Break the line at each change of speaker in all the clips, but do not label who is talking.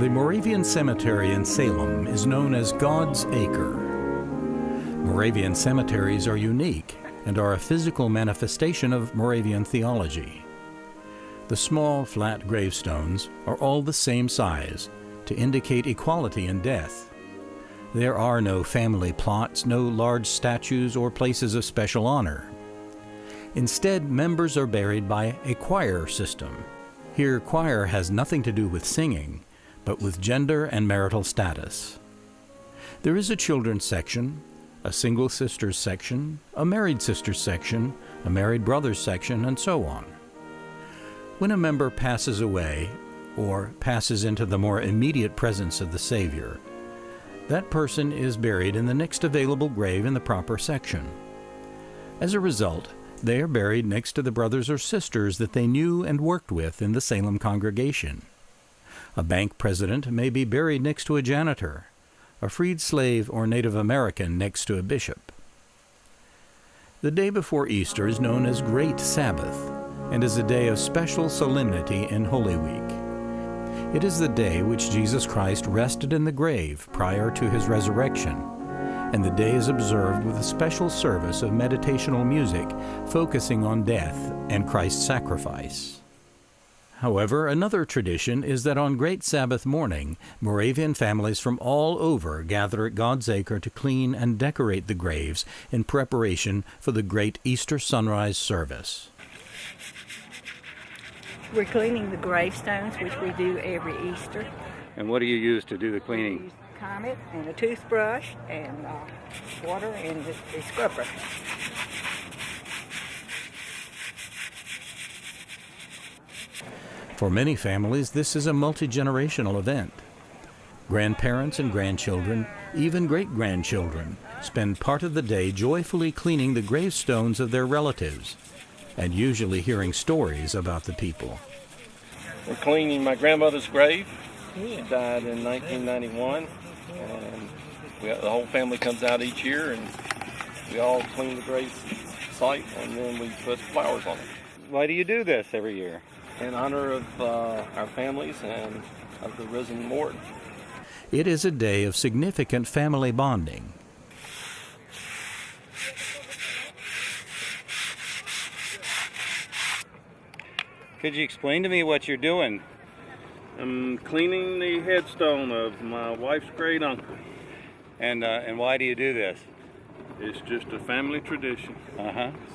The Moravian Cemetery in Salem is known as God's Acre. Moravian cemeteries are unique and are a physical manifestation of Moravian theology. The small, flat gravestones are all the same size to indicate equality in death. There are no family plots, no large statues or places of special honor. Instead, members are buried by a choir system. Here, choir has nothing to do with singing, but with gender and marital status. There is a children's section, a single sisters section, a married sisters section, a married brothers section, and so on. When a member passes away or passes into the more immediate presence of the Savior, that person is buried in the next available grave in the proper section. As a result, they are buried next to the brothers or sisters that they knew and worked with in the Salem congregation. A bank president may be buried next to a janitor, a freed slave or Native American next to a bishop. The day before Easter is known as Great Sabbath and is a day of special solemnity in Holy Week. It is the day which Jesus Christ rested in the grave prior to his resurrection, and the day is observed with a special service of meditational music focusing on death and Christ's sacrifice. However, another tradition is that on Great Sabbath morning, Moravian families from all over gather at God's Acre to clean and decorate the graves in preparation for the great Easter sunrise service.
We're cleaning the gravestones, which we do every Easter.
And what do you use to do the cleaning?
We use a comet and a toothbrush and water and the scrubber.
For many families, this is a multi-generational event. Grandparents and grandchildren, even great-grandchildren, spend part of the day joyfully cleaning the gravestones of their relatives, and usually hearing stories about the people.
We're cleaning my grandmother's grave. She died in 1991, and the whole family comes out each year, and we all clean the grave site, and then we put flowers on it.
Why do you do this every year?
In honor of our families and of the risen Lord.
It is a day of significant family bonding. Could you explain to me what you're doing?
I'm cleaning the headstone of my wife's great uncle.
And why do you do this?
It's just a family tradition.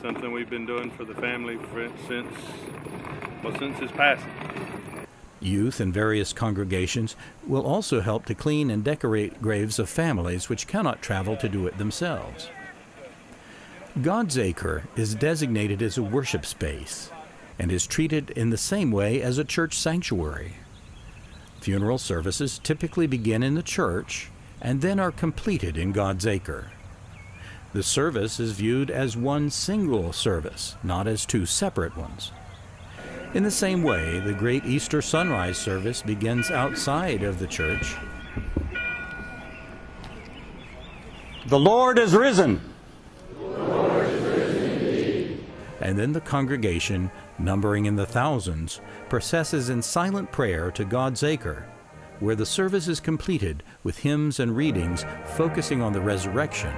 Something we've been doing for the family since his passing.
Youth in various congregations will also help to clean and decorate graves of families which cannot travel to do it themselves. God's Acre is designated as a worship space and is treated in the same way as a church sanctuary. Funeral services typically begin in the church and then are completed in God's Acre. The service is viewed as one single service, not as two separate ones. In the same way, the great Easter sunrise service begins outside of the church. The Lord is risen!
The Lord is risen indeed.
And then the congregation, numbering in the thousands, processes in silent prayer to God's Acre, where the service is completed with hymns and readings focusing on the resurrection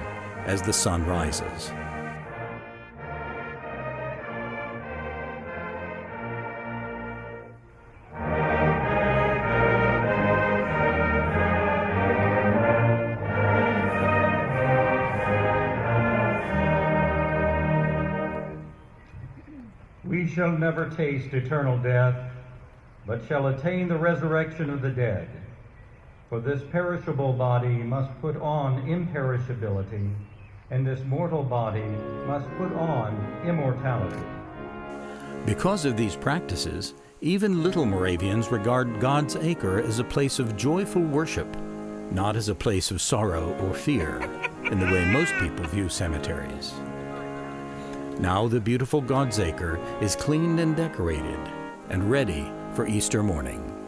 as the sun rises.
We shall never taste eternal death, but shall attain the resurrection of the dead. For this perishable body must put on imperishability, and this mortal body must put on immortality.
Because of these practices, even little Moravians regard God's Acre as a place of joyful worship, not as a place of sorrow or fear, in the way most people view cemeteries. Now the beautiful God's Acre is cleaned and decorated and ready for Easter morning.